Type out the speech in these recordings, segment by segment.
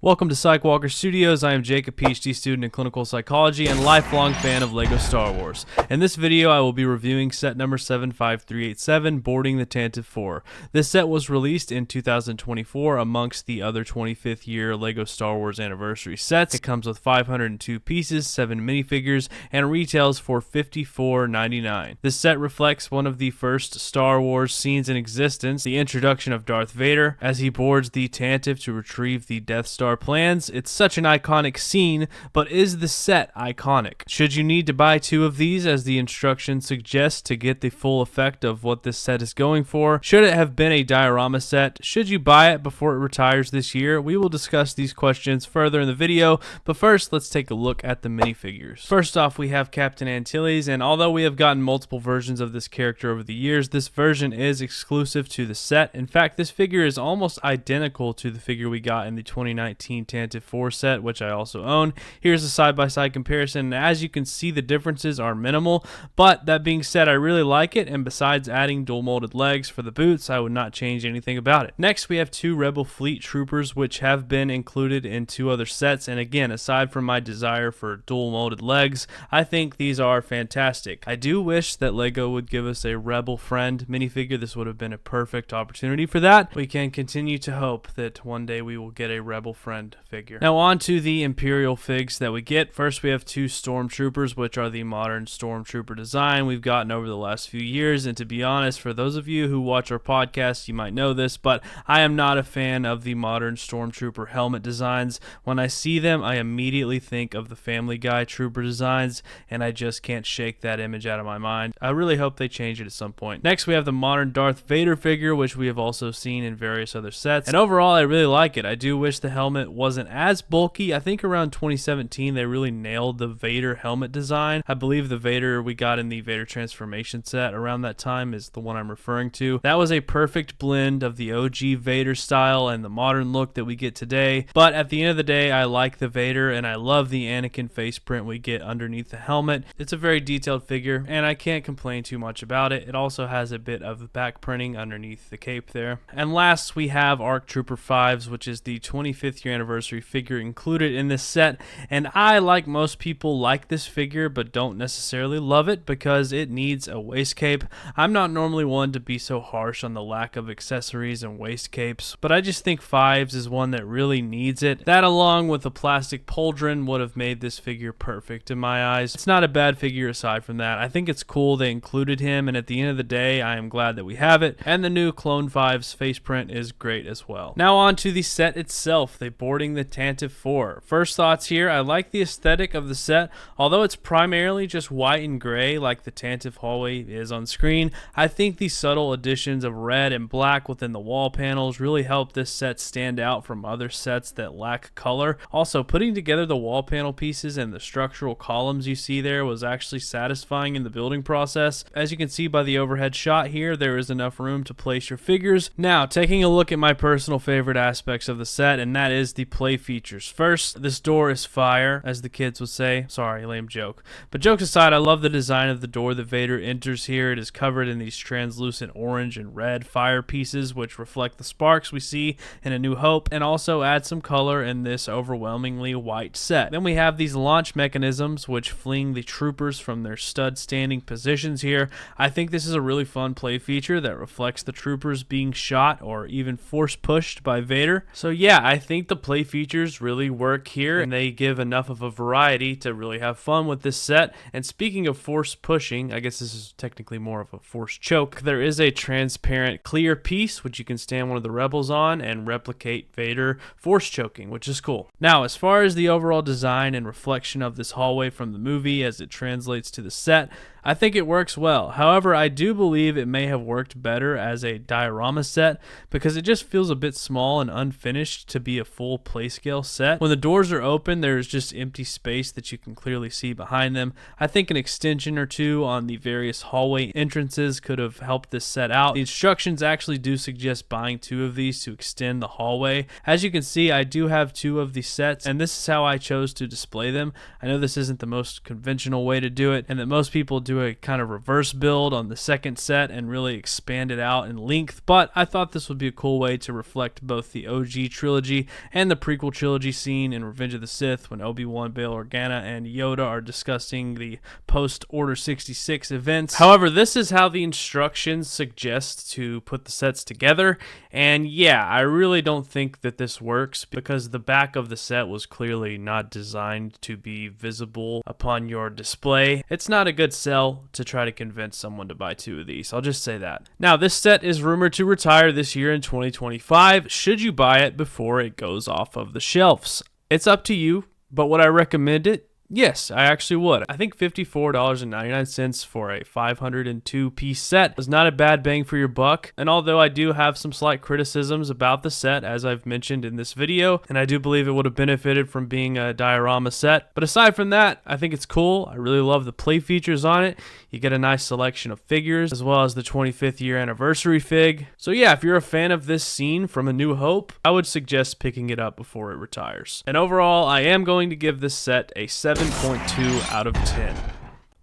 Welcome to Psychwalker Studios. I am Jake, a PhD student in clinical psychology and lifelong fan of LEGO Star Wars. In this video, I will be reviewing set number 75387, Boarding the Tantive 4. This set was released in 2024 amongst the other 25th year LEGO Star Wars anniversary sets. It comes with 502 pieces, 7 minifigures, and retails for $54.99. This set reflects one of the first Star Wars scenes in existence, the introduction of Darth Vader as he boards the Tantive to retrieve the Death Star plans. It's such an iconic scene, but is the set iconic? Should you need to buy 2 of these as the instructions suggest to get the full effect of what this set is going for? Should it have been a diorama set? Should you buy it before it retires this year? We will discuss these questions further in the video, but first let's take a look at the minifigures. First off, we have Captain Antilles, and although we have gotten multiple versions of this character over the years, this version is exclusive to the set. In fact, this figure is almost identical to the figure we got in the 2019 Tantive 4 set, which I also own. Here's a side-by-side comparison, and as you can see, the differences are minimal, but that being said, I really like it, and besides adding dual molded legs for the boots, I would not change anything about it. Next, we have 2 Rebel Fleet Troopers, which have been included in 2 other sets, and again, aside from my desire for dual molded legs, I think these are fantastic. I do wish that LEGO would give us a Rebel Friend minifigure. This would have been a perfect opportunity for that. We can continue to hope that one day we will get a Rebel Friend figure. Now on to the Imperial figs that we get. First, we have 2 Stormtroopers, which are the modern Stormtrooper design we've gotten over the last few years, and to be honest, for those of you who watch our podcast, you might know this, but I am not a fan of the modern Stormtrooper helmet designs. When I see them, I immediately think of the Family Guy Trooper designs, and I just can't shake that image out of my mind. I really hope they change it at some point. Next, we have the modern Darth Vader figure, which we have also seen in various other sets, and overall, I really like it. I do wish the helmet wasn't as bulky. I think around 2017 they really nailed the Vader helmet design. I believe the Vader we got in the Vader transformation set around that time is the one I'm referring to. That was a perfect blend of the OG Vader style and the modern look that we get today, but at the end of the day, I like the Vader and I love the Anakin face print we get underneath the helmet. It's a very detailed figure and I can't complain too much about it. It also has a bit of back printing underneath the cape there. And last, we have ARC Trooper 5s, which is the 25th year anniversary figure included in this set, and I, like most people, like this figure but don't necessarily love it because it needs a waist cape. I'm not normally one to be so harsh on the lack of accessories and waist capes, but I just think 5s is one that really needs it. That, along with a plastic pauldron, would have made this figure perfect in my eyes. It's not a bad figure aside from that. I think it's cool they included him, and at the end of the day, I am glad that we have it, and the new Clone 5's face print is great as well. Now on to the set itself, the Boarding the Tantive 4. First thoughts here, I like the aesthetic of the set. Although it's primarily just white and gray like the Tantive hallway is on screen, I think the subtle additions of red and black within the wall panels really help this set stand out from other sets that lack color. Also, putting together the wall panel pieces and the structural columns you see there was actually satisfying in the building process. As you can see by the overhead shot here, there is enough room to place your figures. Now, taking a look at my personal favorite aspects of the set, and that is the play features. First, this door is fire, as the kids would say. Sorry, lame joke. But jokes aside, I love the design of the door that Vader enters here. It is covered in these translucent orange and red fire pieces, which reflect the sparks we see in A New Hope, and also add some color in this overwhelmingly white set. Then we have these launch mechanisms, which fling the troopers from their stud standing positions here. I think this is a really fun play feature that reflects the troopers being shot or even force pushed by Vader. So yeah, I think the play features really work here, and they give enough of a variety to really have fun with this set. And speaking of force pushing, I guess this is technically more of a force choke. There is a transparent clear piece which you can stand one of the rebels on and replicate Vader force choking, which is cool. Now, as far as the overall design and reflection of this hallway from the movie as it translates to the set, I think it works well. However, I do believe it may have worked better as a diorama set because it just feels a bit small and unfinished to be a full play scale set. When the doors are open, there's just empty space that you can clearly see behind them. I think an extension or 2 on the various hallway entrances could have helped this set out. The instructions actually do suggest buying 2 of these to extend the hallway. As you can see, I do have 2 of these sets, and this is how I chose to display them. I know this isn't the most conventional way to do it, and that most people do do a kind of reverse build on the second set and really expand it out in length, but I thought this would be a cool way to reflect both the OG trilogy and the prequel trilogy scene in Revenge of the Sith when Obi-Wan, Bail Organa, and Yoda are discussing the post-Order 66 events. However, this is how the instructions suggest to put the sets together, and yeah, I really don't think that this works because the back of the set was clearly not designed to be visible upon your display. It's not a good sell to try to convince someone to buy 2 of these. I'll just say that. Now, this set is rumored to retire this year in 2025. Should you buy it before it goes off of the shelves? It's up to you, but would I recommend it? Yes, I actually would. I think $54.99 for a 502-piece set is not a bad bang for your buck. And although I do have some slight criticisms about the set, as I've mentioned in this video, and I do believe it would have benefited from being a diorama set, but aside from that, I think it's cool. I really love the play features on it. You get a nice selection of figures, as well as the 25th year anniversary fig. So yeah, if you're a fan of this scene from A New Hope, I would suggest picking it up before it retires. And overall, I am going to give this set a 7.2 out of 10.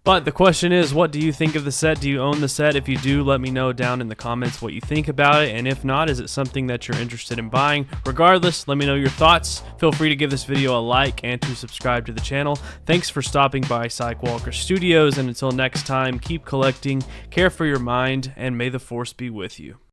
But the question is, what do you think of the set? Do you own the set? If you do, let me know down in the comments what you think about it. And if not, is it something that you're interested in buying? Regardless, let me know your thoughts. Feel free to give this video a like and to subscribe to the channel. Thanks for stopping by Psychwalker Studios. And until next time, keep collecting, care for your mind, and may the Force be with you.